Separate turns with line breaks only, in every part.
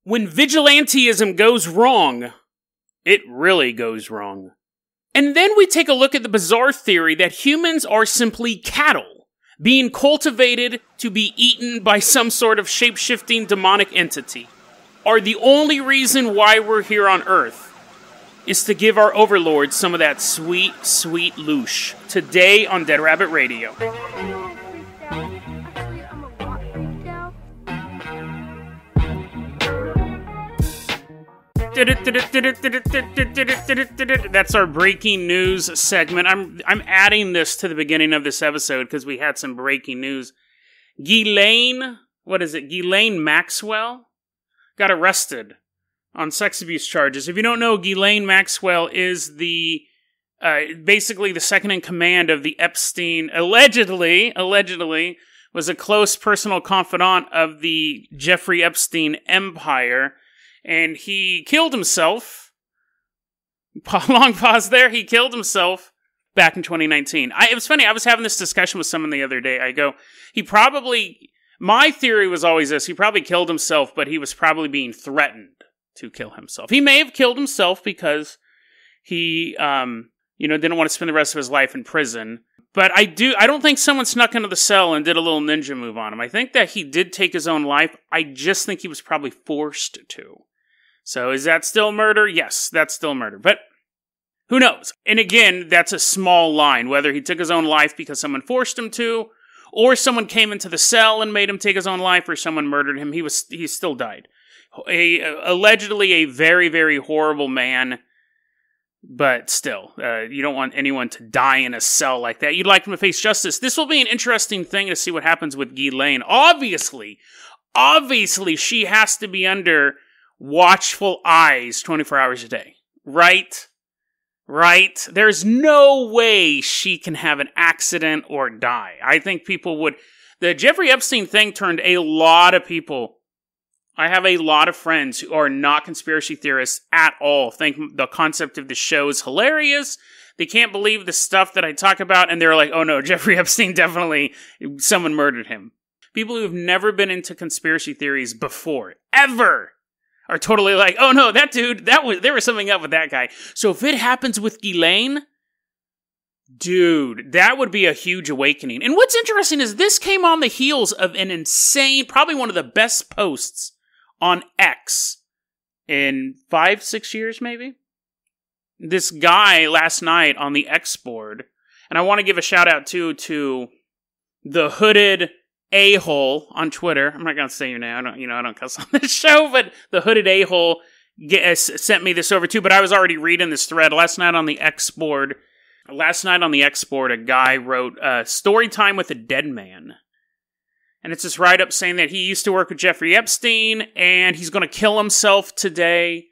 When vigilantism goes wrong, it really goes wrong. And then we take a look at the bizarre theory that humans are simply cattle, being cultivated to be eaten by some sort of shape-shifting demonic entity. Are the only reason why we're here on Earth is to give our overlords some of that sweet, sweet loosh. Today on Dead Rabbit Radio. That's our breaking news segment. I'm adding this to the beginning of this episode because we had some breaking news. Ghislaine Maxwell got arrested on sex abuse charges. If you don't know, Ghislaine Maxwell is the basically the second in command of the Epstein. Allegedly was a close personal confidant of the Jeffrey Epstein empire. And he killed himself. Long pause there. He killed himself back in 2019. It was funny. I was having this discussion with someone the other day. I go, my theory was always this. He probably killed himself, but he was probably being threatened to kill himself. He may have killed himself because he, didn't want to spend the rest of his life in prison. But I don't think someone snuck into the cell and did a little ninja move on him. I think that he did take his own life. I just think he was probably forced to. So is that still murder? Yes, that's still murder. But who knows? And again, that's a small line. Whether he took his own life because someone forced him to, or someone came into the cell and made him take his own life, or someone murdered him, he still died. Allegedly a very, very horrible man. But still, you don't want anyone to die in a cell like that. You'd like him to face justice. This will be an interesting thing to see what happens with Ghislaine. Obviously, she has to be under watchful eyes 24 hours a day. Right? There's no way she can have an accident or die. I think people would... The Jeffrey Epstein thing turned a lot of people... I have a lot of friends who are not conspiracy theorists at all, think the concept of the show is hilarious. They can't believe the stuff that I talk about, and they're like, oh no, Jeffrey Epstein definitely, someone murdered him. People who have never been into conspiracy theories before, ever, are totally like, oh no, that dude, there was something up with that guy. So if it happens with Ghislaine, dude, that would be a huge awakening. And what's interesting is this came on the heels of an insane, probably one of the best posts on X in 5-6 years, maybe? This guy last night on the X board, and I want to give a shout out to the hooded a-hole on Twitter. I'm not going to say your name. I don't cuss on this show, but the hooded a-hole sent me this over too, but I was already reading this thread. Last night on the X board, a guy wrote, story time with a dead man. And it's this write-up saying that he used to work with Jeffrey Epstein, and he's going to kill himself today.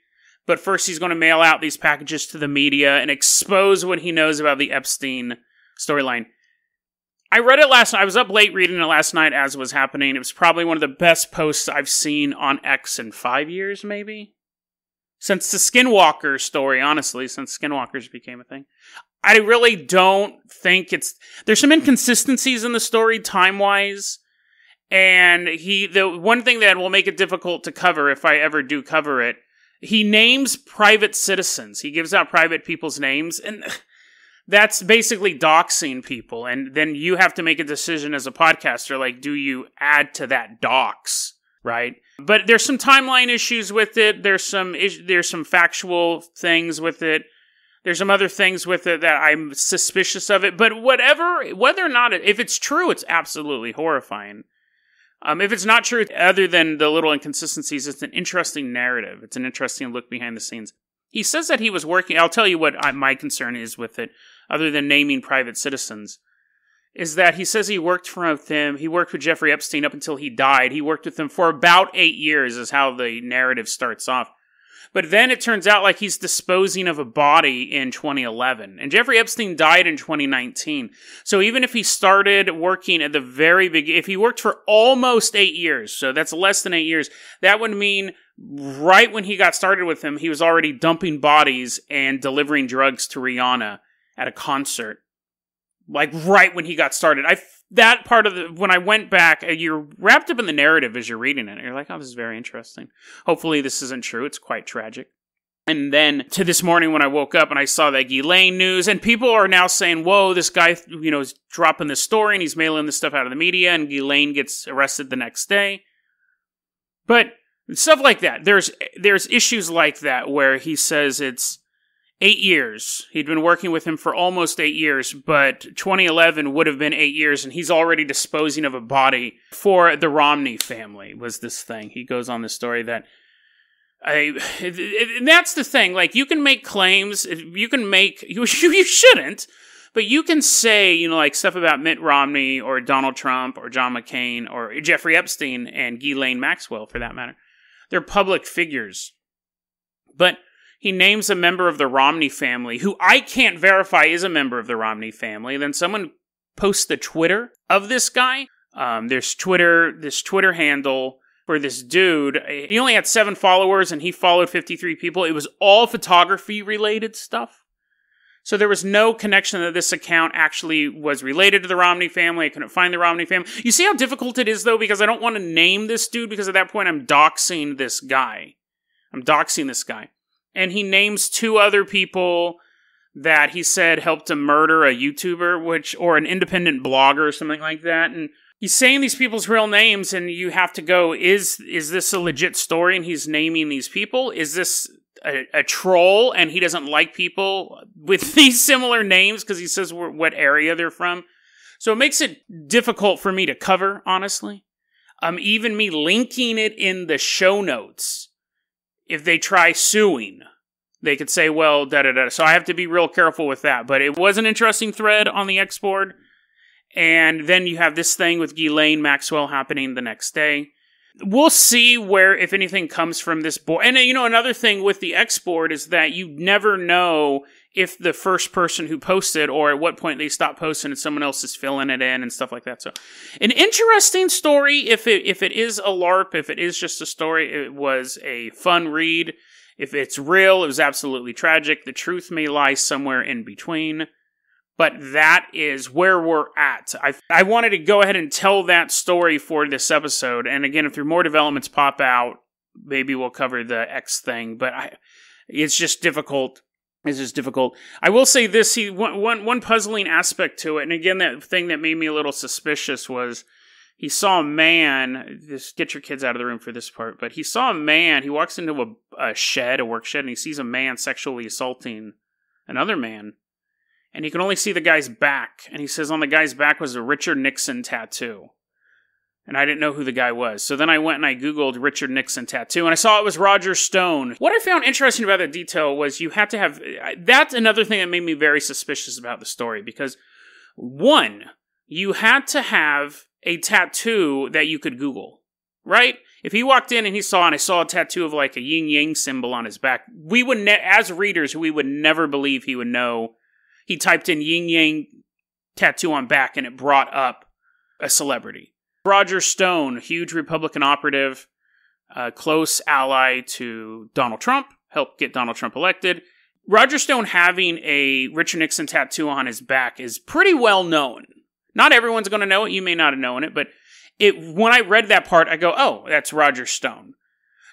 But first he's going to mail out these packages to the media and expose what he knows about the Epstein storyline. I read it last night. I was up late reading it last night as it was happening. It was probably one of the best posts I've seen on X in 5 years, maybe? Since the Skinwalker story, honestly, since Skinwalkers became a thing. I really don't think there's some inconsistencies in the story, time-wise. And the one thing that will make it difficult to cover, if I ever do cover it, he names private citizens. He gives out private people's names, and that's basically doxing people. And then you have to make a decision as a podcaster, like, do you add to that dox, right? But there's some timeline issues with it. There's some factual things with it. There's some other things with it that I'm suspicious of it. But whether or not if it's true, it's absolutely horrifying. If it's not true, other than the little inconsistencies, it's an interesting narrative. It's an interesting look behind the scenes. He says that he was working... I'll tell you what my concern is with it, other than naming private citizens, is that he says he worked with him. He worked with Jeffrey Epstein up until he died. He worked with him for about 8 years, is how the narrative starts off. But then it turns out like he's disposing of a body in 2011. And Jeffrey Epstein died in 2019. So even if he started working at the very beginning, if he worked for almost 8 years, so that's less than 8 years, that would mean right when he got started with him, he was already dumping bodies and delivering drugs to Rihanna at a concert. like right when he got started. That part of when I went back, you're wrapped up in the narrative as you're reading it. You're like, oh, this is very interesting. Hopefully this isn't true. It's quite tragic. And then to this morning when I woke up and I saw that Ghislaine news, and people are now saying, whoa, this guy, is dropping this story and he's mailing this stuff out of the media, and Ghislaine gets arrested the next day. But stuff like that. There's issues like that where he says it's 8 years. He'd been working with him for almost 8 years, but 2011 would have been 8 years, and he's already disposing of a body for the Romney family, was this thing. He goes on this story that and that's the thing. Like, you can make claims. You shouldn't, but you can say, like stuff about Mitt Romney or Donald Trump or John McCain or Jeffrey Epstein and Ghislaine Maxwell, for that matter. They're public figures. But he names a member of the Romney family, who I can't verify is a member of the Romney family. Then someone posts the Twitter of this guy. There's this Twitter handle for this dude. He only had 7 followers and he followed 53 people. It was all photography related stuff. So there was no connection that this account actually was related to the Romney family. I couldn't find the Romney family. You see how difficult it is, though, because I don't want to name this dude, because at that point I'm doxing this guy. And he names 2 other people that he said helped to murder a YouTuber, or an independent blogger or something like that. And he's saying these people's real names, and you have to go, is this a legit story? And he's naming these people. Is this a troll, and he doesn't like people with these similar names because he says what area they're from? So it makes it difficult for me to cover, honestly. Even me linking it in the show notes, if they try suing, they could say, well, da-da-da. So I have to be real careful with that. But it was an interesting thread on the X board. And then you have this thing with Ghislaine Maxwell happening the next day. We'll see if anything comes from this board. And, another thing with the X board is that you never know if the first person who posted, or at what point they stop posting and someone else is filling it in and stuff like that. So an interesting story. If it is a LARP, if it is just a story, it was a fun read. If it's real, it was absolutely tragic. The truth may lie somewhere in between. But that is where we're at. I wanted to go ahead and tell that story for this episode. And again, if there are more developments pop out, maybe we'll cover the X thing. But it's just difficult. I will say this: one puzzling aspect to it, and again, that thing that made me a little suspicious was he saw a man. Just get your kids out of the room for this part. But he saw a man. He walks into a work shed, and he sees a man sexually assaulting another man. And he can only see the guy's back. And he says on the guy's back was a Richard Nixon tattoo. And I didn't know who the guy was. So then I went and I Googled Richard Nixon tattoo. And I saw it was Roger Stone. What I found interesting about that detail was you had to have... That's another thing that made me very suspicious about the story. Because, 1, you had to have a tattoo that you could Google. Right? If he walked in and I saw a tattoo of like a yin-yang symbol on his back, we would, as readers, we would never believe he would know. He typed in yin-yang tattoo on back, and it brought up a celebrity. Roger Stone, huge Republican operative, close ally to Donald Trump, helped get Donald Trump elected. Roger Stone having a Richard Nixon tattoo on his back is pretty well known. Not everyone's going to know it. You may not have known it, but when I read that part, I go, oh, that's Roger Stone.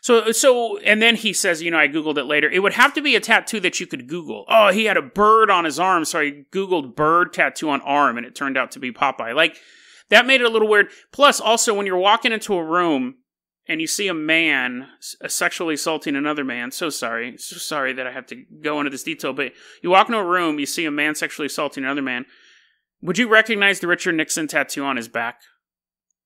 So, and then he says, I Googled it later. It would have to be a tattoo that you could Google. Oh, he had a bird on his arm, so I Googled bird tattoo on arm, and it turned out to be Popeye. Like, that made it a little weird. Plus, also, when you're walking into a room and you see a man sexually assaulting another man, so sorry that I have to go into this detail, but you walk into a room, you see a man sexually assaulting another man, would you recognize the Richard Nixon tattoo on his back?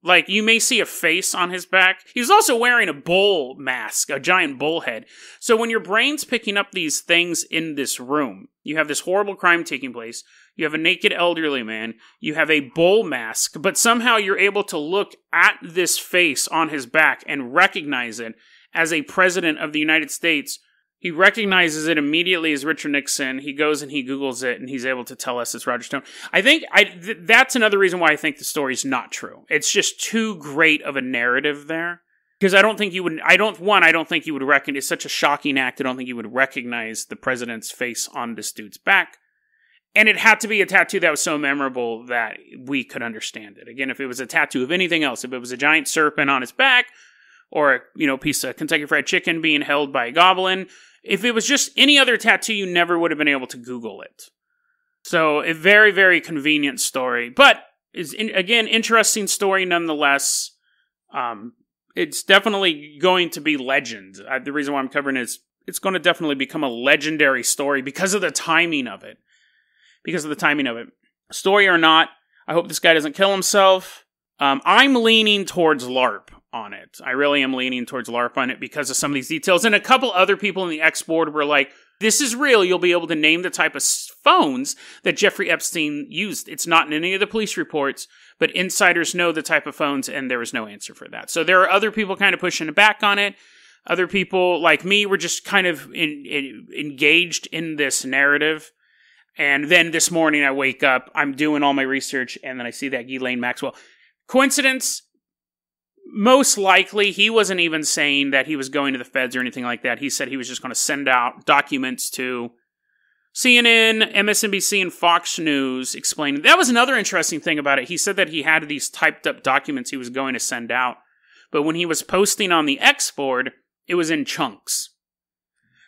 Like, you may see a face on his back. He was also wearing a bull mask, a giant bull head. So when your brain's picking up these things in this room, you have this horrible crime taking place, you have a naked elderly man, you have a bull mask, but somehow you're able to look at this face on his back and recognize it as a president of the United States. He recognizes it immediately as Richard Nixon. He goes and he Googles it, and he's able to tell us it's Roger Stone. I think that's another reason why I think the story's not true. It's just too great of a narrative there. Because I don't think you would recognize, it's such a shocking act, I don't think you would recognize the president's face on this dude's back. And it had to be a tattoo that was so memorable that we could understand it. Again, if it was a tattoo of anything else, if it was a giant serpent on his back, or a piece of Kentucky Fried Chicken being held by a goblin, if it was just any other tattoo, you never would have been able to Google it. So, a very, very convenient story. But, again, interesting story nonetheless. It's definitely going to be legend. The reason why I'm covering it is it's going to definitely become a legendary story because of the timing of it. Story or not, I hope this guy doesn't kill himself. I'm leaning towards LARP on it. I really am leaning towards LARP on it because of some of these details. And a couple other people in the X board were like, this is real. You'll be able to name the type of phones that Jeffrey Epstein used. It's not in any of the police reports, but insiders know the type of phones, and there was no answer for that. So there are other people kind of pushing back on it. Other people, like me, were just kind of engaged in this narrative. And then this morning I wake up, I'm doing all my research, and then I see that Ghislaine Maxwell. Coincidence? Most likely, he wasn't even saying that he was going to the feds or anything like that. He said he was just going to send out documents to CNN, MSNBC, and Fox News explaining. That was another interesting thing about it. He said that he had these typed up documents he was going to send out. But when he was posting on the X board, it was in chunks.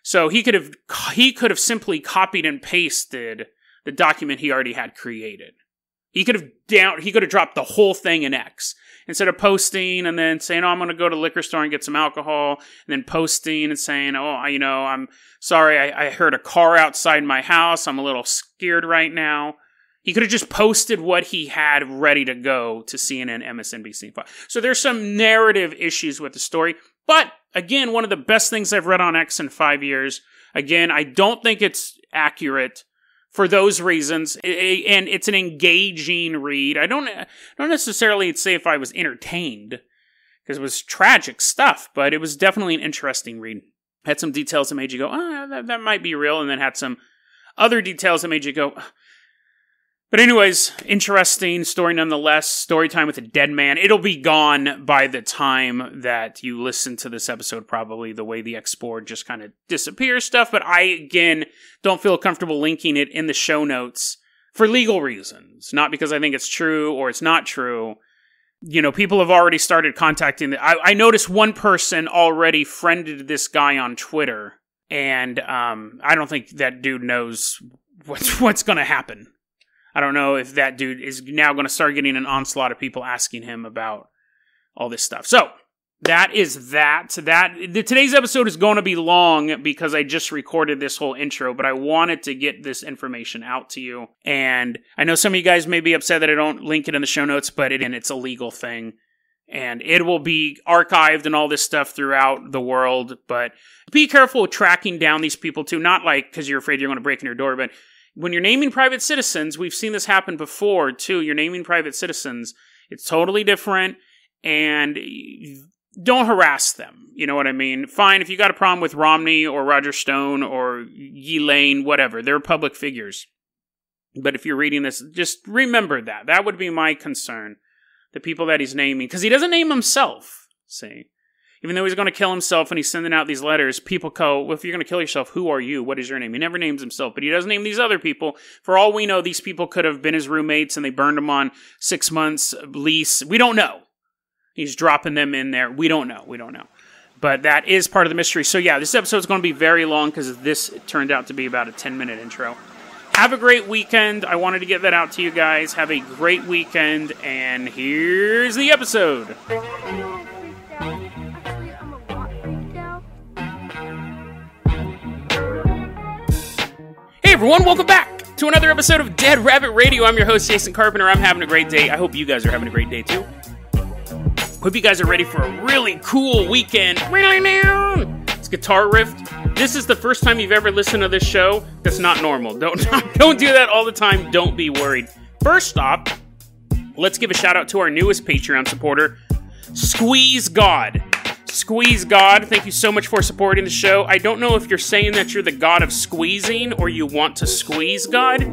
So he could have simply copied and pasted the document he already had created. He could have dropped the whole thing in X instead of posting and then saying, "Oh, I'm going to go to the liquor store and get some alcohol," and then posting and saying, "Oh, I'm sorry, I heard a car outside my house. I'm a little scared right now." He could have just posted what he had ready to go to CNN, MSNBC. So there's some narrative issues with the story. But, again, one of the best things I've read on X in 5 years. Again, I don't think it's accurate for those reasons. And it's an engaging read. I don't necessarily say if I was entertained, because it was tragic stuff, but it was definitely an interesting read. Had some details that made you go, "Oh, that might be real," and then had some other details that made you go... But anyways, interesting story nonetheless. Story time with a dead man. It'll be gone by the time that you listen to this episode, probably, the way the X board just kind of disappears stuff. But I, again, don't feel comfortable linking it in the show notes for legal reasons. Not because I think it's true or it's not true. People have already started contacting... I noticed one person already friended this guy on Twitter. And I don't think that dude knows what's going to happen. I don't know if that dude is now going to start getting an onslaught of people asking him about all this stuff. So, that is that. Today's episode is going to be long because I just recorded this whole intro, but I wanted to get this information out to you. And I know some of you guys may be upset that I don't link it in the show notes, but it's a legal thing. And it will be archived and all this stuff throughout the world. But be careful with tracking down these people too. Not like because you're afraid you're going to break in your door, but... when you're naming private citizens, we've seen this happen before, too. You're naming private citizens. It's totally different, and don't harass them. You know what I mean? Fine, if you got a problem with Romney or Roger Stone or Ghislaine, whatever. They're public figures. But if you're reading this, just remember that. That would be my concern. The people that he's naming. Because he doesn't name himself, see? Even though he's going to kill himself and he's sending out these letters, people go, "Well, if you're going to kill yourself, who are you? What is your name?" He never names himself, but he does name these other people. For all we know, these people could have been his roommates and they burned him on 6 months lease. We don't know. He's dropping them in there. We don't know. But that is part of the mystery. So yeah, this episode is going to be very long because this turned out to be about a 10-minute intro. Have a great weekend. I wanted to get that out to you guys. Have a great weekend, and here's the episode. Hey everyone, welcome back to another episode of Dead Rabbit Radio. I'm your host, Jason Carpenter. I'm having a great day. I hope you guys are having a great day too. Hope you guys are ready for a really cool weekend. It's guitar riff. This is the first time you've ever listened to this show. That's not normal. Don't do that all the time. Don't be worried. First off, let's give a shout out to our newest Patreon supporter, Squeeze God. Squeeze God, thank you so much for supporting the show. I don't know if you're saying that you're the god of squeezing or you want to squeeze God.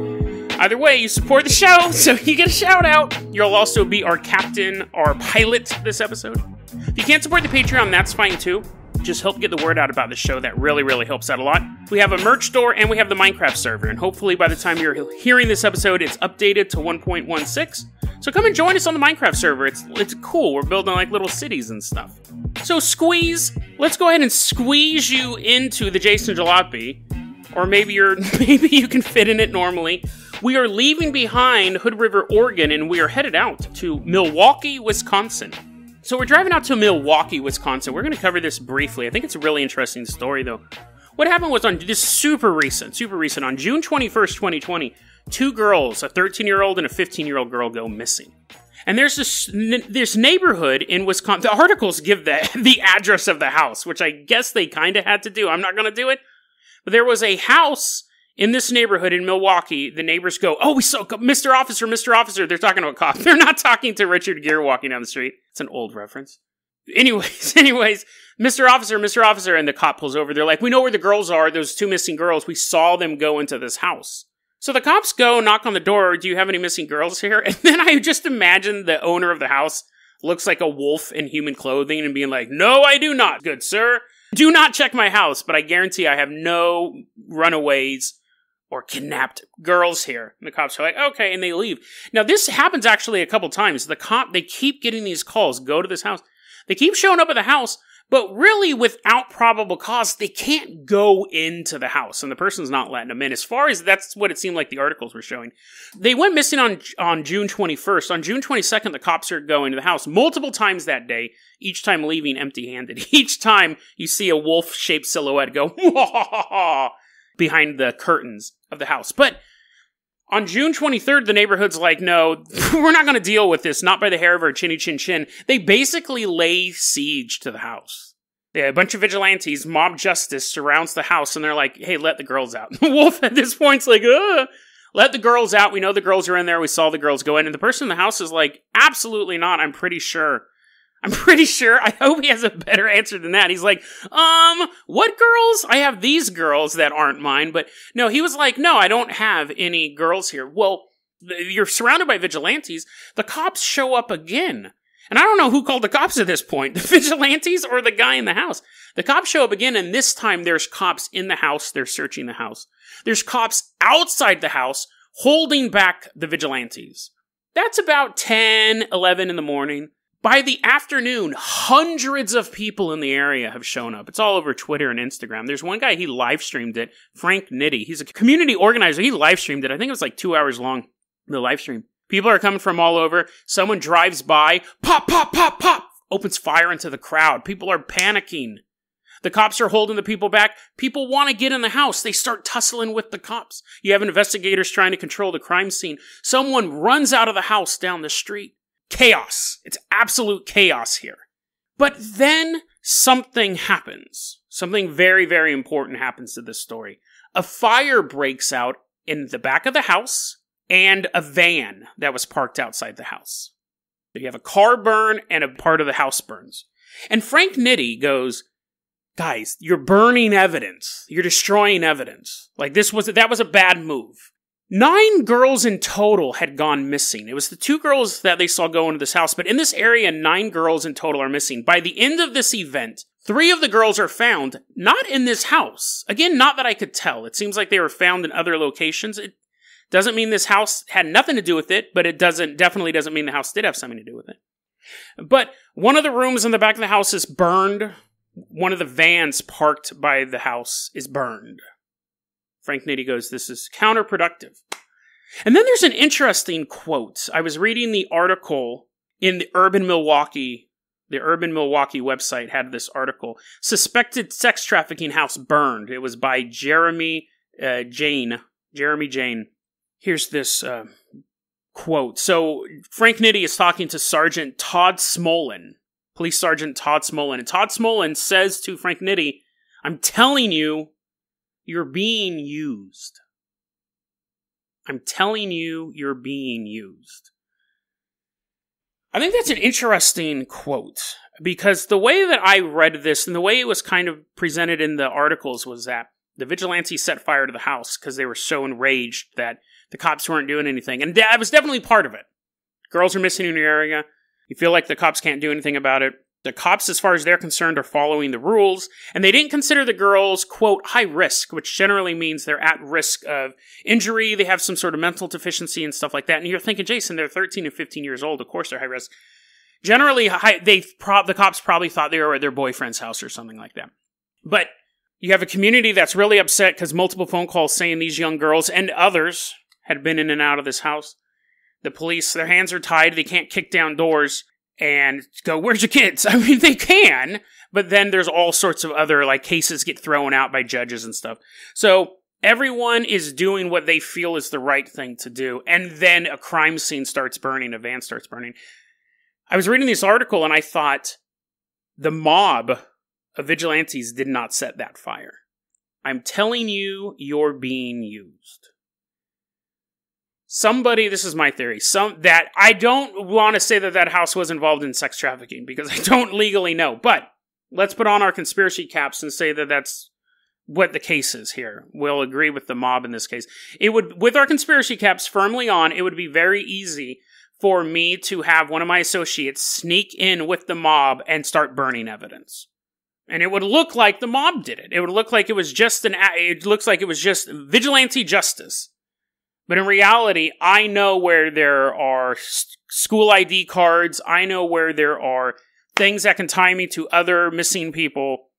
Either way, you support the show, so you get a shout out. You'll also be our captain, our pilot this episode. If you can't support the Patreon, that's fine too. just help get the word out about the show. That really, really helps out a lot. We have a merch store, and we have the Minecraft server, and hopefully by the time you're hearing this episode, it's updated to 1.16. So come and join us on the Minecraft server. It's cool. We're building like little cities and stuff. So squeeze. Let's go ahead and squeeze you into the Jason Jalopy. Or maybe you can fit in it normally. We are leaving behind Hood River, Oregon, and we are headed out to Milwaukee, Wisconsin. So we're driving out to Milwaukee, Wisconsin. We're going to cover this briefly. I think it's a really interesting story, though. What happened was on this super recent, on June 21st, 2020, two girls, a 13-year-old and a 15-year-old girl, go missing. And there's this neighborhood in Wisconsin. The articles give the address of the house, which I guess they kind of had to do. I'm not going to do it. But there was a house in this neighborhood in Milwaukee. The neighbors go, "Oh, we saw Mr. Officer, Mr. Officer." They're talking to a cop. They're not talking to Richard Gere walking down the street. It's an old reference. Anyways, Mr. Officer, Mr. Officer, and the cop pulls over. They're like, "We know where the girls are, those two missing girls. We saw them go into this house." So the cops go, knock on the door. "Do you have any missing girls here?" And then I just imagine the owner of the house looks like a wolf in human clothing and being like, "No, I do not, good sir. Do not check my house, but I guarantee I have no runaways or kidnapped girls here." And the cops are like, "Okay," and they leave. Now, this happens actually a couple times. They keep getting these calls, "Go to this house." They keep showing up at the house, but really without probable cause, they can't go into the house, and the person's not letting them in. As far as that's what it seemed like the articles were showing. They went missing on June 21st. On June 22nd, the cops are going to the house multiple times that day, each time leaving empty-handed. Each time you see a wolf-shaped silhouette go, "Wah-ha-ha-ha," behind the curtains of the house. But on June 23rd, the neighborhood's like, "No, we're not going to deal with this, not by the hair of our chinny chin chin." They basically lay siege to the house. A bunch of vigilantes, mob justice surrounds the house, and they're like, "Hey, let the girls out." The wolf at this point's like, "Let the girls out. We know the girls are in there. We saw the girls go in." And the person in the house is like, "Absolutely not. I'm pretty sure. I hope he has a better answer than that." He's like, "What girls? I have these girls that aren't mine." But no, he was like, "No, I don't have any girls here." Well, you're surrounded by vigilantes. The cops show up again. And I don't know who called the cops at this point, the vigilantes or the guy in the house. The cops show up again, and this time there's cops in the house. They're searching the house. There's cops outside the house holding back the vigilantes. That's about 10, 11 in the morning. By the afternoon, hundreds of people in the area have shown up. It's all over Twitter and Instagram. There's one guy, he live streamed it, Frank Nitty. He's a community organizer. He live streamed it. I think it was like 2 hours long, the live stream. People are coming from all over. Someone drives by, pop, pop, pop, pop, opens fire into the crowd. People are panicking. The cops are holding the people back. People want to get in the house. They start tussling with the cops. You have investigators trying to control the crime scene. Someone runs out of the house down the street. Chaos. It's absolute chaos here. But then something happens. Something very, very important happens to this story. A fire breaks out in the back of the house and a van that was parked outside the house. So you have a car burn and a part of the house burns. And Frank Nitty goes, "Guys, you're burning evidence. You're destroying evidence. Like that was a bad move." 9 girls in total had gone missing. It was the 2 girls that they saw go into this house, but in this area, 9 girls in total are missing. By the end of this event, 3 of the girls are found, not in this house. Again, not that I could tell. It seems like they were found in other locations. It doesn't mean this house had nothing to do with it, but it definitely doesn't mean the house did have something to do with it. But one of the rooms in the back of the house is burned. One of the vans parked by the house is burned. Frank Nitty goes, "This is counterproductive." And then there's an interesting quote. I was reading the article in the Urban Milwaukee. The Urban Milwaukee website had this article. "Suspected sex trafficking house burned." It was by Jeremy Jane. Here's this quote. So Frank Nitty is talking to Sergeant Todd Smolin, Police Sergeant Todd Smolin. And Todd Smolin says to Frank Nitty, "I'm telling you, you're being used. I'm telling you, you're being used." I think that's an interesting quote, because the way that I read this and the way it was kind of presented in the articles was that the vigilantes set fire to the house because they were so enraged that the cops weren't doing anything. And that was definitely part of it. Girls are missing in your area. You feel like the cops can't do anything about it. The cops, as far as they're concerned, are following the rules, and they didn't consider the girls, quote, high risk, which generally means they're at risk of injury, they have some sort of mental deficiency and stuff like that. And you're thinking, Jason, they're 13 and 15 years old, of course they're high risk. Generally, the cops probably thought they were at their boyfriend's house or something like that. But you have a community that's really upset because multiple phone calls saying these young girls and others had been in and out of this house. The police, their hands are tied, they can't kick down doors and go, where's your kids? I mean, they can, but then there's all sorts of other, like, cases get thrown out by judges and stuff. So everyone is doing what they feel is the right thing to do, and then a crime scene starts burning, a van starts burning. I was reading this article, and I thought, the mob of vigilantes did not set that fire. I'm telling you, you're being used. Somebody, this is my theory, that I don't want to say that house was involved in sex trafficking because I don't legally know, but let's put on our conspiracy caps and say that that's what the case is here. We'll agree with the mob in this case. It would, with our conspiracy caps firmly on, it would be very easy for me to have one of my associates sneak in with the mob and start burning evidence. And it would look like the mob did it. It would look like it was just vigilante justice. But in reality, I know where there are school ID cards. I know where there are things that can tie me to other missing people.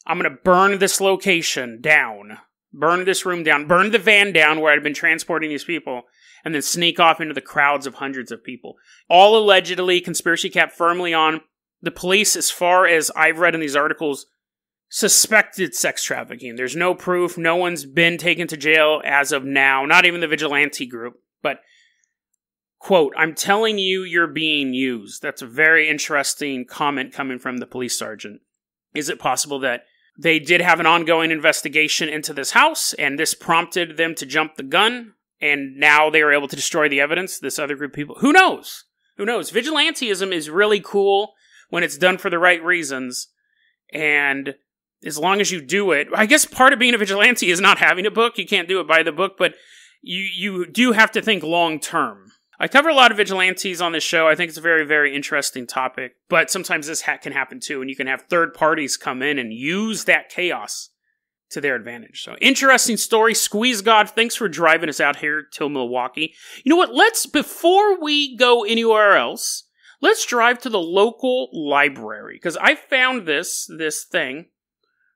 I'm going to burn this location down. Burn this room down. Burn the van down where I'd been transporting these people. And then sneak off into the crowds of hundreds of people. All allegedly, conspiracy cap firmly on. The police, as far as I've read in these articles, suspected sex trafficking. There's no proof. No one's been taken to jail as of now. Not even the vigilante group. But, quote, I'm telling you, you're being used. That's a very interesting comment coming from the police sergeant. Is it possible that they did have an ongoing investigation into this house, and this prompted them to jump the gun, and now they were able to destroy the evidence, this other group of people? Who knows? Who knows? Vigilantism is really cool when it's done for the right reasons, and as long as you do it, I guess part of being a vigilante is not having a book. You can't do it by the book, but you do have to think long term. I cover a lot of vigilantes on this show. I think it's a very, very interesting topic, but sometimes this can happen too, and you can have third parties come in and use that chaos to their advantage. So, interesting story. Squeeze God, thanks for driving us out here till Milwaukee. You know what? Before we go anywhere else, let's drive to the local library, because I found this thing.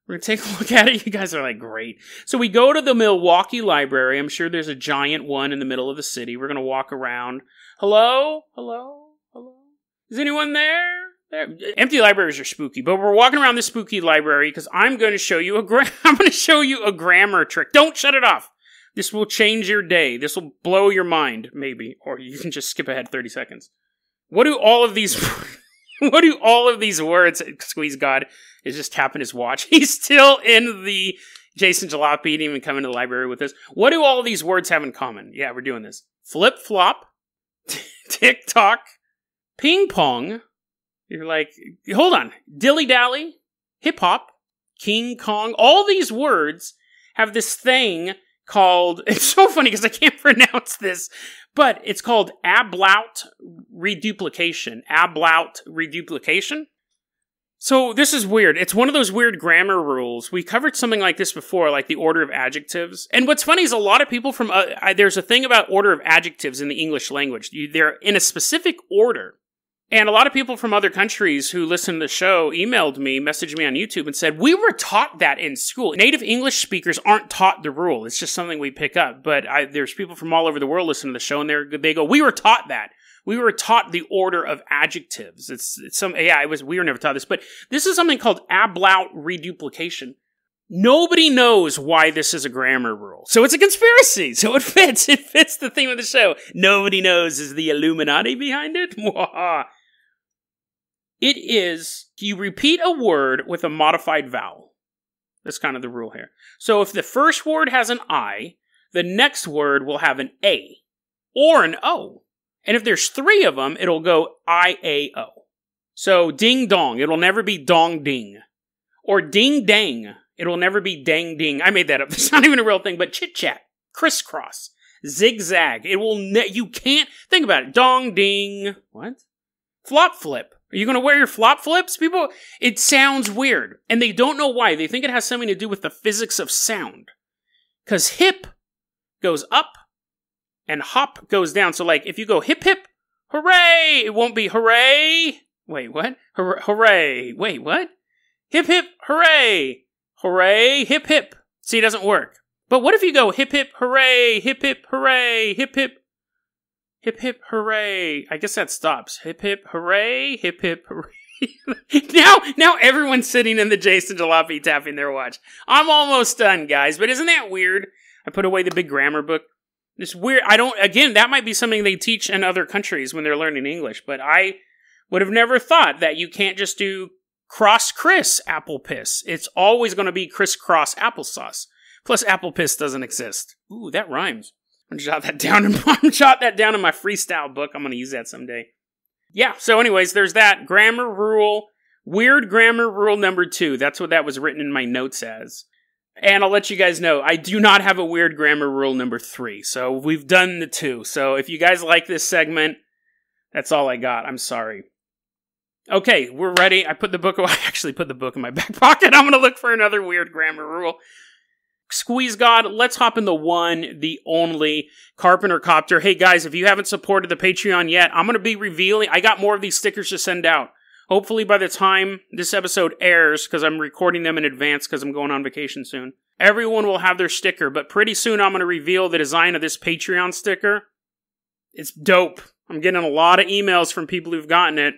We're going to take a look at it. You guys are like, great. So we go to the Milwaukee library. I'm sure there's a giant one in the middle of the city. We're going to walk around. Hello? Hello? Hello? Is anyone there? Empty libraries are spooky, but we're walking around this spooky library because I'm going to show you a grammar trick. Don't shut it off. This will change your day. This will blow your mind, maybe. Or you can just skip ahead 30 seconds. What do all of these words, Squeeze God is just tapping his watch. He's still in the Jason Jalopy. He didn't even come into the library with us. What do all of these words have in common? Yeah, we're doing this. Flip-flop, tick-tock, ping-pong. You're like, hold on. Dilly-dally, hip-hop, King Kong. All these words have this thing called, it's so funny because I can't pronounce this, but it's called Ablaut Reduplication. Ablaut Reduplication. So this is weird. It's one of those weird grammar rules. We covered something like this before, like the order of adjectives. And what's funny is a lot of people from, there's a thing about order of adjectives in the English language. They're in a specific order. And a lot of people from other countries who listen to the show emailed me, messaged me on YouTube and said, we were taught that in school. Native English speakers aren't taught the rule. It's just something we pick up. But there's people from all over the world listening to the show, and they go, we were taught that. We were taught the order of adjectives. We were never taught this. But this is something called Ablaut Reduplication. Nobody knows why this is a grammar rule. So it's a conspiracy. So it fits. It fits the theme of the show. Nobody knows is the Illuminati behind it. It is, you repeat a word with a modified vowel. That's kind of the rule here. So if the first word has an I, the next word will have an A or an O. And if there's three of them, it'll go I-A-O. So ding dong, it'll never be dong ding. Or ding dang, it'll never be dang ding. I made that up. It's not even a real thing, but chit chat, crisscross, zigzag. You can't think about it. Dong ding. What? Flop flip. Are you going to wear your flop flips? People, it sounds weird. And they don't know why. They think it has something to do with the physics of sound. Because hip goes up and hop goes down. So like if you go hip hip, hooray, it won't be hooray. Wait, what? Hooray. Wait, what? Hip hip, hooray. Hooray, hip hip. See, it doesn't work. But what if you go hip hip, hooray, hip hip, hooray, hip hip. Hip hip hooray. I guess that stops. Hip hip hooray. Hip hip hooray. now everyone's sitting in the Jason Jalopy tapping their watch. I'm almost done, guys. But isn't that weird? I put away the big grammar book. It's weird. Again, that might be something they teach in other countries when they're learning English. But I would have never thought that you can't just do cross-criss apple piss. It's always going to be crisscross applesauce. Plus apple piss doesn't exist. Ooh, that rhymes. I'm gonna jot that down in my freestyle book. I'm gonna use that someday. Yeah, so anyways, there's that grammar rule. Weird grammar rule number 2. That's what that was written in my notes as. And I'll let you guys know, I do not have a weird grammar rule number 3. So we've done the 2. So if you guys like this segment, that's all I got. I'm sorry. Okay, we're ready. I actually put the book in my back pocket. I'm gonna look for another weird grammar rule. Squeeze God, let's hop in the one, the only Carpenter Copter. Hey guys, if you haven't supported the Patreon yet, I'm going to be revealing, I got more of these stickers to send out. Hopefully by the time this episode airs, because I'm recording them in advance because I'm going on vacation soon, everyone will have their sticker, but pretty soon I'm going to reveal the design of this Patreon sticker. It's dope. I'm getting a lot of emails from people who've gotten it.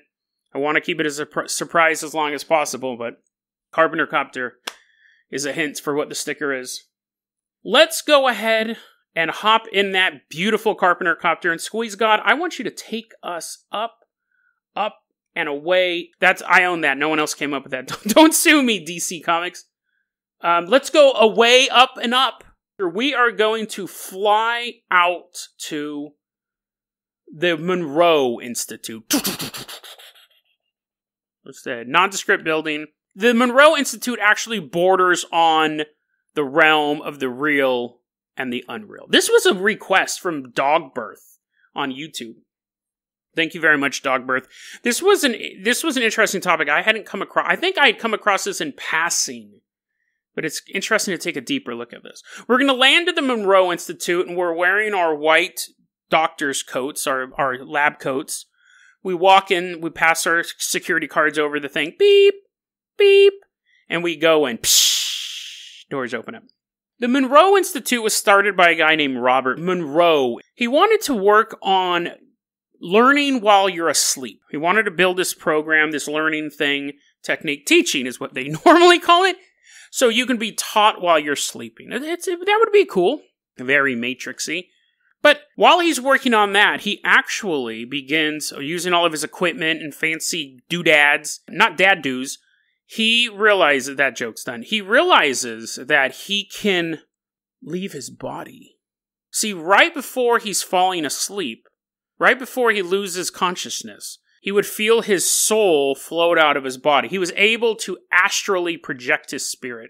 I want to keep it as a surprise as long as possible, but Carpenter Copter is a hint for what the sticker is. Let's go ahead and hop in that beautiful Carpenter Copter, and Squeeze God, I want you to take us up, and away. I own that. No one else came up with that. Don't sue me, DC Comics. Let's go away, up, and up. We are going to fly out to the Monroe Institute. What's that? Nondescript building. The Monroe Institute actually borders on the realm of the real and the unreal. This was a request from Dogbirth on YouTube. Thank you very much, Dogbirth. This was an interesting topic. I hadn't come across. I think I had come across this in passing, but it's interesting to take a deeper look at this. We're going to land at the Monroe Institute, and we're wearing our white doctor's coats, our lab coats. We walk in, we pass our security cards over the thing. Beep. Beep, and we go and psh, doors open up. The Monroe Institute was started by a guy named Robert Monroe. He wanted to work on learning while you're asleep. He wanted to build this program, this learning thing, technique. Teaching is what they normally call it. So you can be taught while you're sleeping. That would be cool. Very matrixy. But while he's working on that, he actually begins using all of his equipment and fancy doodads, not dad-doos. He realizes, that joke's done, he realizes that he can leave his body. See, right before he's falling asleep, right before he loses consciousness, he would feel his soul float out of his body. He was able to astrally project his spirit.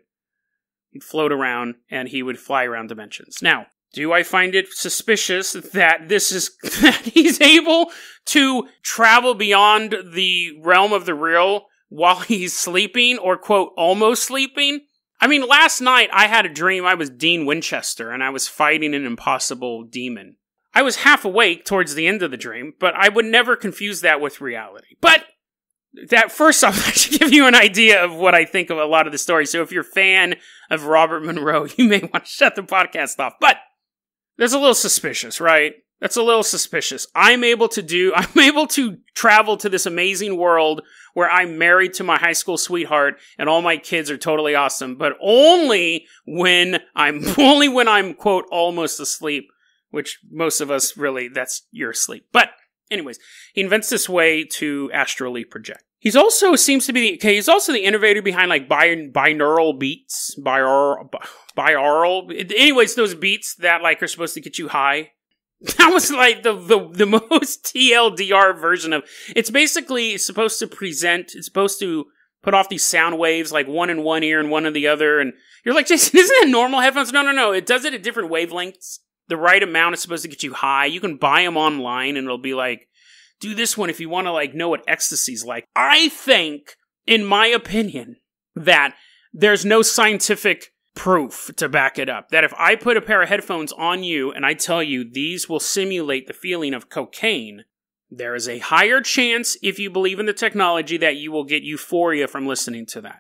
He'd float around, and he would fly around dimensions. Now, do I find it suspicious that that he's able to travel beyond the realm of the real while he's sleeping, or, quote, almost sleeping? I mean, last night I had a dream I was Dean Winchester and I was fighting an impossible demon. I was half awake towards the end of the dream, but I would never confuse that with reality. But that, first off, I should give you an idea of what I think of a lot of the story. So if you're a fan of Robert Monroe, you may want to shut the podcast off. But that's a little suspicious, right? That's a little suspicious. I'm able to travel to this amazing world where I'm married to my high school sweetheart and all my kids are totally awesome, but only when I'm quote almost asleep, which most of us really, you're asleep. But anyways, he invents this way to astrally project. He's also the innovator behind like binaural beats, anyways, those beats that like are supposed to get you high. That was like the most TLDR version of, it's supposed to put off these sound waves, like one in one ear and one in the other, and you're like, Jason, isn't that normal headphones? No, it does it at different wavelengths. The right amount is supposed to get you high. You can buy them online and it'll be like Do this one if you want to, like, know what ecstasy's like. I think, in my opinion, that there's no scientific proof to back it up. That if I put a pair of headphones on you and I tell you these will simulate the feeling of cocaine, there is a higher chance, if you believe in the technology, that you will get euphoria from listening to that.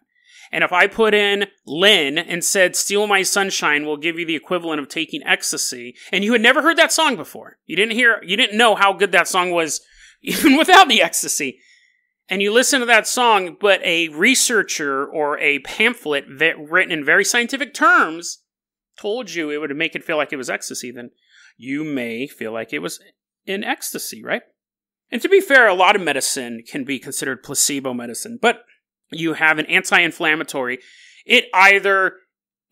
And if I put in Lynn and said, Steal My Sunshine will give you the equivalent of taking ecstasy, and you had never heard that song before, you didn't know how good that song was even without the ecstasy, and you listen to that song, but a researcher or a pamphlet written in very scientific terms told you it would make it feel like it was ecstasy, then you may feel like it was in ecstasy, right? And to be fair, a lot of medicine can be considered placebo medicine, but you have an anti-inflammatory. It either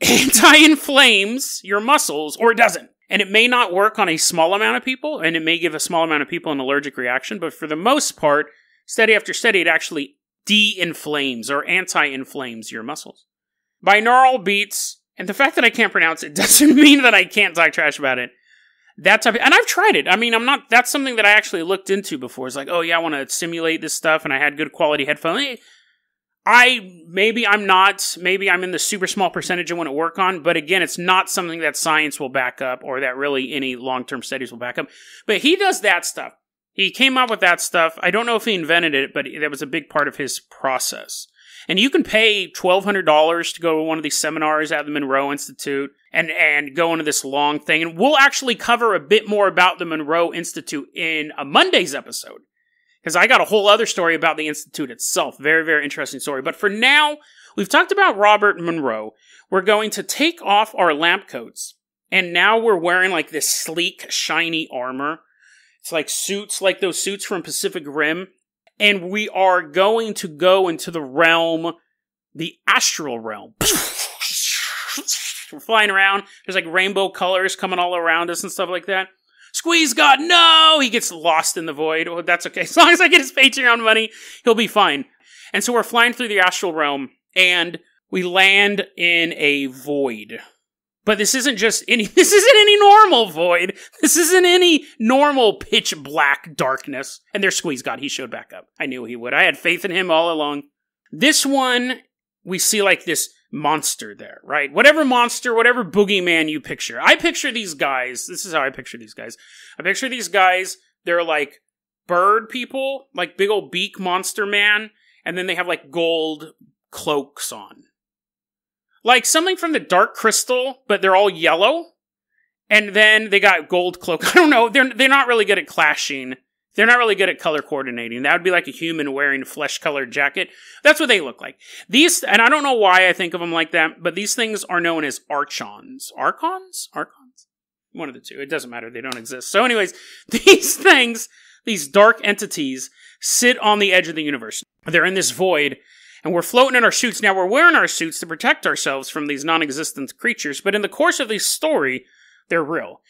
anti-inflames your muscles or it doesn't. And it may not work on a small amount of people, and it may give a small amount of people an allergic reaction, but for the most part, study after study, it actually de-inflames or anti-inflames your muscles. Binaural beats, and the fact that I can't pronounce it doesn't mean that I can't talk trash about it. That type of, and I've tried it. I mean, that's something that I actually looked into before. It's like, oh yeah, I want to simulate this stuff, and I had good quality headphones. Maybe I'm in the super small percentage I want to work on, but again, it's not something that science will back up or that really any long-term studies will back up. But he does that stuff. He came up with that stuff. I don't know if he invented it, but that was a big part of his process. And you can pay $1,200 to go to one of these seminars at the Monroe Institute and go into this long thing. And we'll actually cover a bit more about the Monroe Institute in a Monday's episode, because I got a whole other story about the Institute itself. Very, very interesting story. But for now, we've talked about Robert Monroe. We're going to take off our lamp coats. And now we're wearing like this sleek, shiny armor. It's like suits, like those suits from Pacific Rim. And we are going to go into the realm, the astral realm. We're flying around. There's like rainbow colors coming all around us and stuff like that. Squeeze God, no! He gets lost in the void. Oh, that's okay. As long as I get his Patreon money, he'll be fine. And so we're flying through the astral realm, and we land in a void. But this isn't any normal void. This isn't any normal pitch black darkness. And there's Squeeze God. He showed back up. I knew he would. I had faith in him all along. This one, we see like this monster there, right? Whatever monster, whatever boogeyman you picture. I picture these guys. This is how I picture these guys. I picture these guys. They're like bird people, like big old beak monster man. And then they have like gold cloaks on. Like something from the Dark Crystal, but they're all yellow. And then they got gold cloak. I don't know. They're not really good at clashing. They're not really good at color coordinating. That would be like a human wearing a flesh-colored jacket. That's what they look like. These, and I don't know why I think of them like that, but these things are known as archons. Archons? Archons? One of the two. It doesn't matter. They don't exist. So anyways, these things, these dark entities, sit on the edge of the universe. They're in this void. And we're floating in our suits. Now, we're wearing our suits to protect ourselves from these non-existent creatures, but in the course of this story, they're real.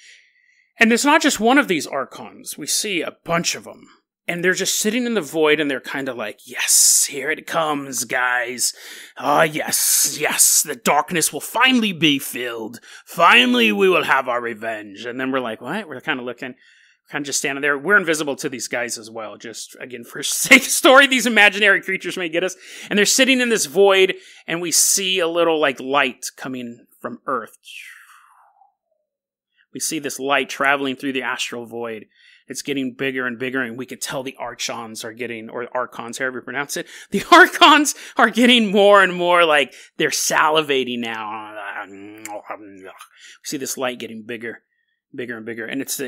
And it's not just one of these archons. We see a bunch of them. And they're just sitting in the void, and they're kind of like, yes, here it comes, guys. Ah, yes, yes, the darkness will finally be filled. Finally, we will have our revenge. And then we're like, what? We're kind of looking... kind of just standing there. We're invisible to these guys as well. Just, again, for sake of story, these imaginary creatures may get us. And they're sitting in this void, and we see a little, like, light coming from Earth. We see this light traveling through the astral void. It's getting bigger and bigger, and we can tell the archons are getting, or archons, however you pronounce it, the archons are getting more and more like they're salivating now. We see this light getting bigger and bigger, and it's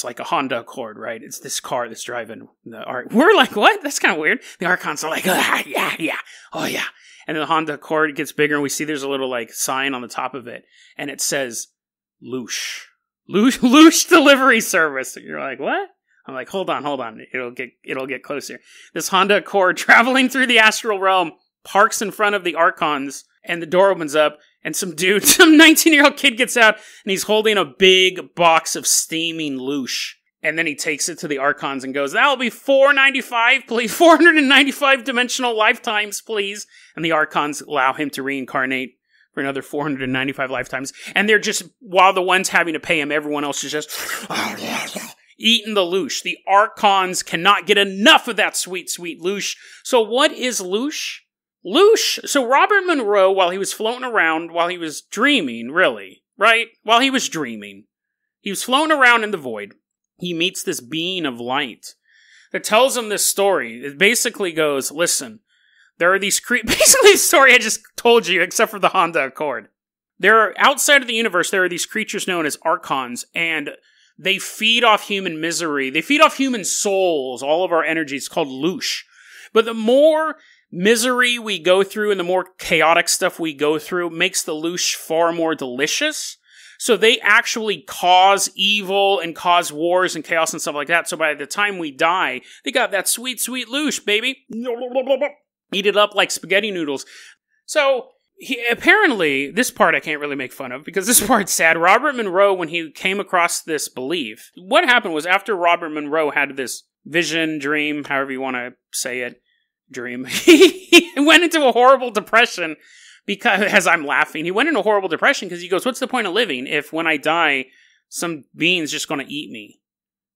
like a Honda Accord, right? It's this car that's driving the Arch. We're like, what? That's kind of weird. The archons are like, yeah, oh yeah. And then the Honda Accord gets bigger, and we see there's a little like sign on the top of it, and it says Loosh delivery service. And you're like, what? I'm like, hold on. It'll get closer. This Honda Accord traveling through the astral realm parks in front of the archons, and the door opens up, and some 19-year-old kid gets out, and he's holding a big box of steaming Loosh. And then he takes it to the archons and goes, that'll be $495, please. 495 dimensional lifetimes, please. And the archons allow him to reincarnate for another 495 lifetimes. And they're just, while the one's having to pay him, everyone else is just eating the Loosh. The Archons cannot get enough of that sweet, sweet Loosh. So what is Loosh? Loosh, so Robert Monroe, while he was floating around, while he was dreaming, really, right? While he was dreaming, he was floating around in the void. He meets this being of light that tells him this story. It basically goes, listen, there are these basically the story I just told you, except for the Honda Accord. There are, outside of the universe, there are these creatures known as Archons, and they feed off human misery. They feed off human souls, all of our energy. It's called Loosh. But the more misery we go through and the more chaotic stuff we go through makes the Loosh far more delicious. So they actually cause evil and cause wars and chaos and stuff like that. So by the time we die, they got that sweet, sweet Loosh, baby. Eat it up like spaghetti noodles. So apparently, this part I can't really make fun of because this part's sad. Robert Monroe, when he came across this belief, what happened was after Robert Monroe had this vision, dream, however you want to say it, dream, he went into a horrible depression because, as I'm laughing, he went into a horrible depression because he goes, what's the point of living if when I die, some being's just going to eat me?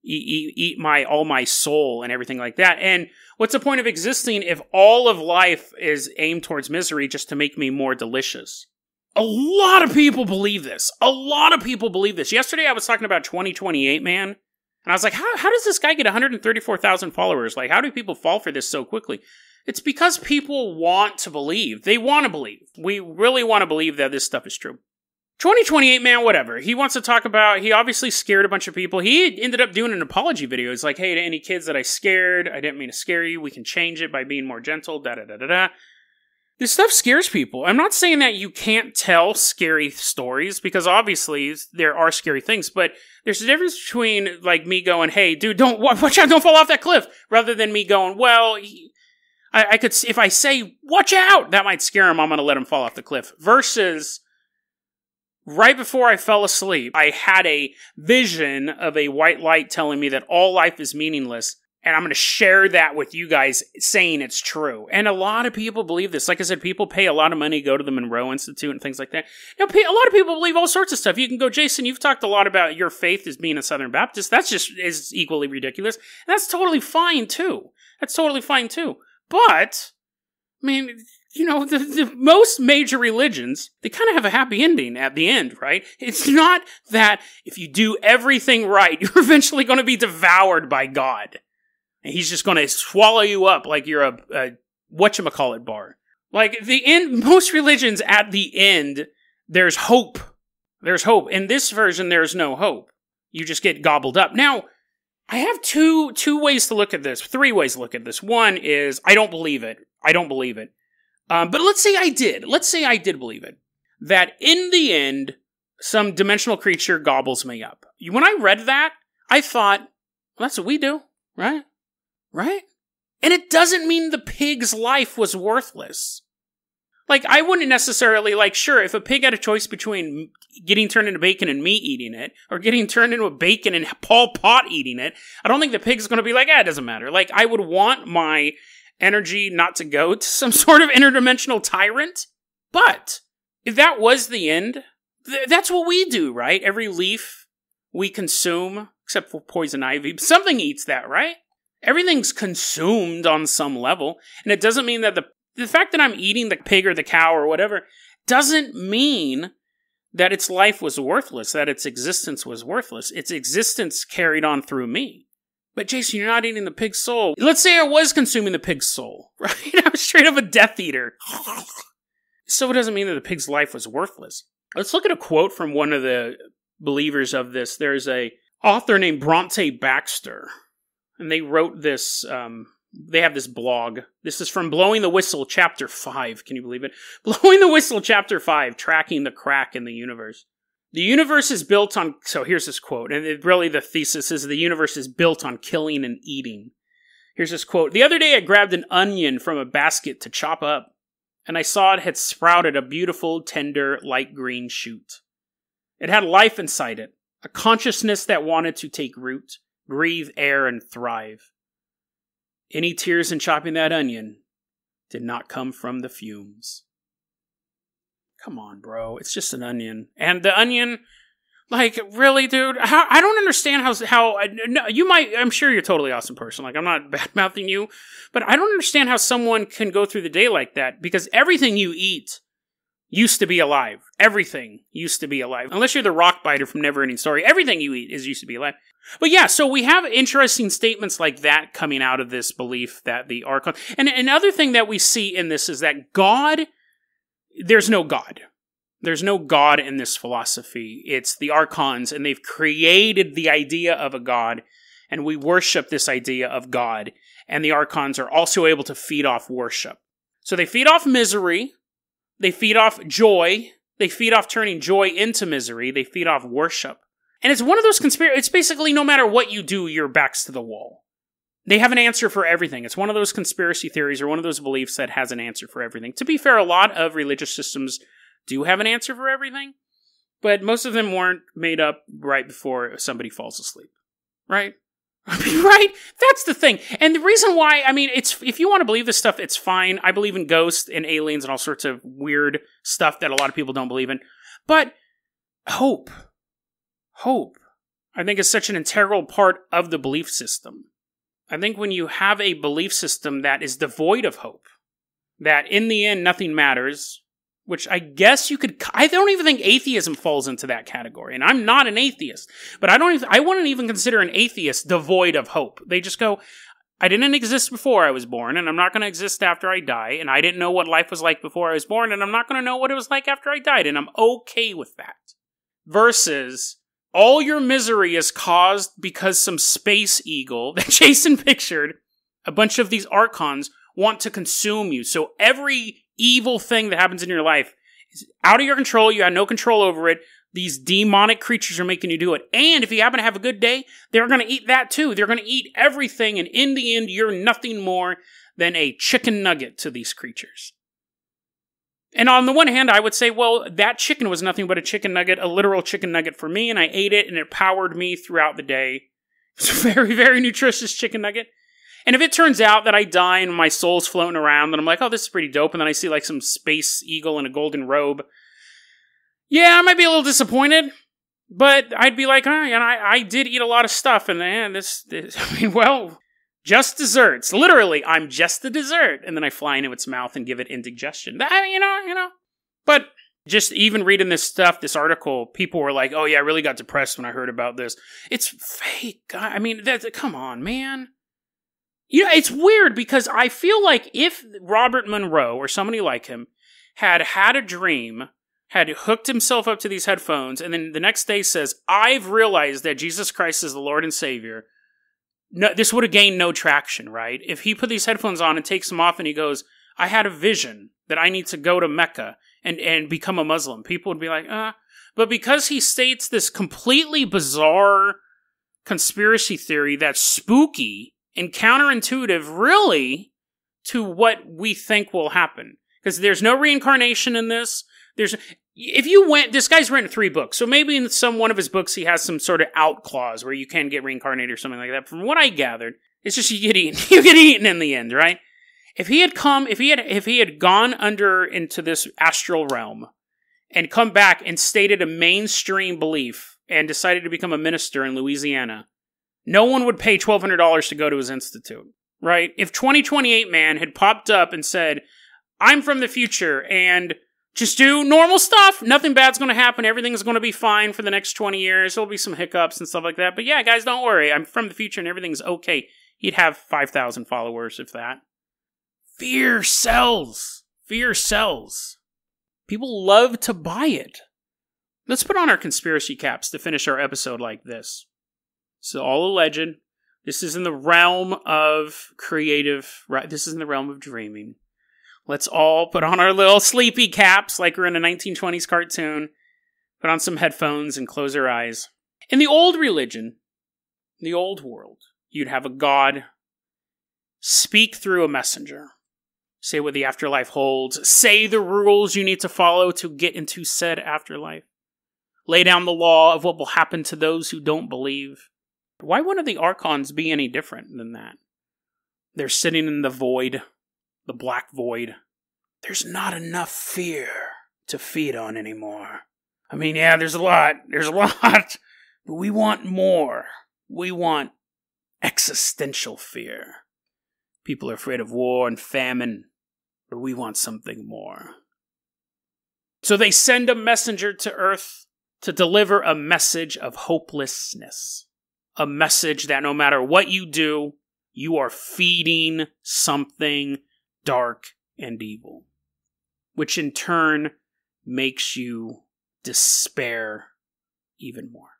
Eat all my soul and everything like that. And what's the point of existing if all of life is aimed towards misery just to make me more delicious? A lot of people believe this. A lot of people believe this. Yesterday I was talking about 2028, man. And I was like, how does this guy get 134,000 followers? Like, how do people fall for this so quickly? It's because people want to believe. They want to believe. We really want to believe that this stuff is true. 2028, man, whatever. He wants to talk about, he obviously scared a bunch of people. He ended up doing an apology video. He's like, hey, to any kids that I scared, I didn't mean to scare you. We can change it by being more gentle, da-da-da-da-da. This stuff scares people. I'm not saying that you can't tell scary stories, because obviously there are scary things, but there's a difference between, like, me going, hey, dude, watch out, don't fall off that cliff, rather than me going, well, I could, if I say, watch out, that might scare him, I'm going to let him fall off the cliff, versus right before I fell asleep, I had a vision of a white light telling me that all life is meaningless, and I'm going to share that with you guys, saying it's true. And a lot of people believe this. Like I said, people pay a lot of money to go to the Monroe Institute and things like that. Now, a lot of people believe all sorts of stuff. You can go, Jason, you've talked a lot about your faith as being a Southern Baptist. That's just is equally ridiculous. And that's totally fine, too. That's totally fine, too. But, I mean, you know, the most major religions, they kind of have a happy ending at the end, right? It's not that if you do everything right, you're eventually going to be devoured by God. And he's just going to swallow you up like you're a whatchamacallit bar. Like, the end, most religions at the end, there's hope. There's hope. In this version, there's no hope. You just get gobbled up. Now, I have two ways to look at this. 3 ways to look at this. One is, I don't believe it. I don't believe it. But let's say I did. Let's say I did believe it. That in the end, some dimensional creature gobbles me up. When I read that, I thought, well, that's what we do, right? Right? And it doesn't mean the pig's life was worthless. Like, I wouldn't necessarily, like, sure, if a pig had a choice between getting turned into bacon and me eating it, or getting turned into a bacon and Pol Pot eating it, I don't think the pig's going to be like, it doesn't matter. Like, I would want my energy not to go to some sort of interdimensional tyrant. But if that was the end, that's what we do, right? Every leaf we consume, except for poison ivy, something eats that, right? Everything's consumed on some level. And it doesn't mean that the fact that I'm eating the pig or the cow or whatever doesn't mean that its life was worthless, that its existence was worthless. Its existence carried on through me. But Jason, you're not eating the pig's soul. Let's say I was consuming the pig's soul, right? I was straight up a Death Eater. So it doesn't mean that the pig's life was worthless. Let's look at a quote from one of the believers of this. There's a author named Bronte Baxter. And they wrote this, they have this blog. This is from Blowing the Whistle, Chapter 5. Can you believe it? Blowing the Whistle, Chapter 5, Tracking the Crack in the Universe. The universe is built on, so here's this quote, and really the thesis is the universe is built on killing and eating. Here's this quote. The other day I grabbed an onion from a basket to chop up, and I saw it had sprouted a beautiful, tender, light green shoot. It had life inside it, a consciousness that wanted to take root, breathe air, and thrive. Any tears in chopping that onion did not come from the fumes. Come on, bro. It's just an onion. And the onion Like, really, dude? I don't understand how no, you might, I'm sure you're a totally awesome person. Like, I'm not bad-mouthing you, but I don't understand how someone can go through the day like that, because everything you eat used to be alive. Everything used to be alive. Unless you're the rock biter from Neverending Story, everything you eat used to be alive. But yeah, so we have interesting statements like that coming out of this belief that the Archon... And another thing that we see in this is that God... There's no God. There's no God in this philosophy. It's the Archons, and they've created the idea of a God, and we worship this idea of God. And the Archons are also able to feed off worship. So they feed off misery. They feed off joy. They feed off turning joy into misery. They feed off worship. And it's one of those it's basically no matter what you do, your back's to the wall. They have an answer for everything. It's one of those conspiracy theories or one of those beliefs that has an answer for everything. To be fair, a lot of religious systems do have an answer for everything, but most of them weren't made up right before somebody falls asleep. Right? Right? That's the thing. And the reason why, I mean, it's if you want to believe this stuff, it's fine. I believe in ghosts and aliens and all sorts of weird stuff that a lot of people don't believe in. But hope, I think is such an integral part of the belief system. I think when you have a belief system that is devoid of hope, that in the end nothing matters, which I guess you could... I don't even think atheism falls into that category, and I'm not an atheist, but I wouldn't even consider an atheist devoid of hope. They just go, I didn't exist before I was born, and I'm not going to exist after I die, and I didn't know what life was like before I was born, and I'm not going to know what it was like after I died, and I'm okay with that. Versus... all your misery is caused because some space eagle that Jason pictured, a bunch of these Archons, want to consume you. So every evil thing that happens in your life is out of your control. You have no control over it. These demonic creatures are making you do it. And if you happen to have a good day, they're going to eat that too. They're going to eat everything. And in the end, you're nothing more than a chicken nugget to these creatures. And on the one hand, I would say, well, that chicken was nothing but a chicken nugget, a literal chicken nugget for me, and I ate it, and it powered me throughout the day. It's a very, very nutritious chicken nugget. And if it turns out that I die and my soul's floating around, then I'm like, oh, this is pretty dope, and then I see like some space eagle in a golden robe. Yeah, I might be a little disappointed, but I'd be like, oh, yeah, I did eat a lot of stuff, and this I mean, well... just desserts. Literally, I'm just the dessert. And then I fly into its mouth and give it indigestion. You know. But just even reading this stuff, this article, people were like, oh yeah, I really got depressed when I heard about this. It's fake. I mean, come on, man. You know, it's weird because I feel like if Robert Monroe or somebody like him had a dream, had hooked himself up to these headphones, and then the next day says, I've realized that Jesus Christ is the Lord and Savior, no, this would have gained no traction, right? If he put these headphones on and takes them off and he goes, I had a vision that I need to go to Mecca and become a Muslim, people would be like, But because he states this completely bizarre conspiracy theory that's spooky and counterintuitive, really, to what we think will happen. Because there's no reincarnation in this. This guy's written 3 books, so maybe in one of his books he has some sort of out clause where you can get reincarnated or something like that. From what I gathered, it's just you get eaten in the end, right? If he had gone into this astral realm and come back and stated a mainstream belief and decided to become a minister in Louisiana, no one would pay $1,200 to go to his institute, right? If 2028 man had popped up and said, I'm from the future and just do normal stuff. Nothing bad's going to happen. Everything's going to be fine for the next 20 years. There'll be some hiccups and stuff like that. But yeah, guys, don't worry. I'm from the future and everything's okay. He'd have 5,000 followers, if that. Fear sells. Fear sells. People love to buy it. Let's put on our conspiracy caps to finish our episode like this. It's all alleged. This is in the realm of creative. This is in the realm of dreaming. Let's all put on our little sleepy caps like we're in a 1920s cartoon, put on some headphones and close our eyes. In the old religion, the old world, you'd have a god speak through a messenger, say what the afterlife holds, say the rules you need to follow to get into said afterlife, lay down the law of what will happen to those who don't believe. Why wouldn't the Archons be any different than that? They're sitting in the void. The black void. There's not enough fear to feed on anymore. I mean, yeah, there's a lot, but we want more. We want existential fear. People are afraid of war and famine, but we want something more. So they send a messenger to Earth to deliver a message of hopelessness. A message that no matter what you do, you are feeding something dark and evil. Which in turn makes you despair even more.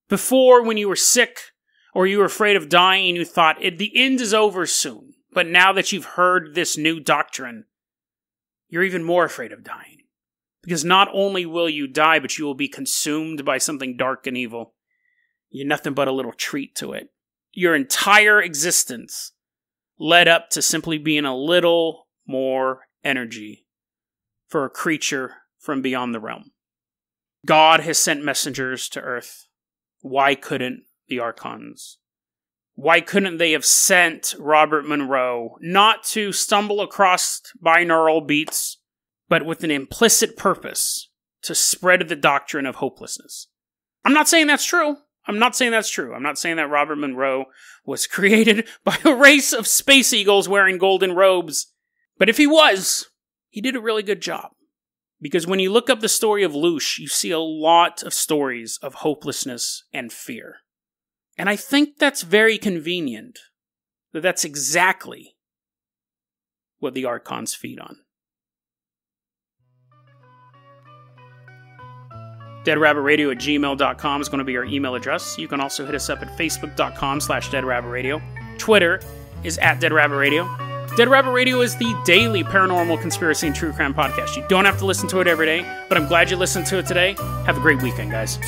Before, when you were sick or you were afraid of dying, you thought, the end is over soon. But now that you've heard this new doctrine, you're even more afraid of dying. Because not only will you die, but you will be consumed by something dark and evil. You're nothing but a little treat to it. Your entire existence led up to simply being a little more energy for a creature from beyond the realm. God has sent messengers to Earth. Why couldn't the Archons? Why couldn't they have sent Robert Monroe not to stumble across binaural beats, but with an implicit purpose to spread the doctrine of hopelessness? I'm not saying that's true. I'm not saying that Robert Monroe was created by a race of space eagles wearing golden robes. But if he was, he did a really good job. Because when you look up the story of Loosh, you see a lot of stories of hopelessness and fear. And I think that's very convenient. That's exactly what the Archons feed on. deadrabbitradio@gmail.com is going to be our email address. You can also hit us up at facebook.com/deadrabbitradio. Twitter is @deadrabbitradio. Dead Rabbit Radio is the daily paranormal conspiracy and true crime podcast. You don't have to listen to it every day, but I'm glad you listened to it today. Have a great weekend, guys.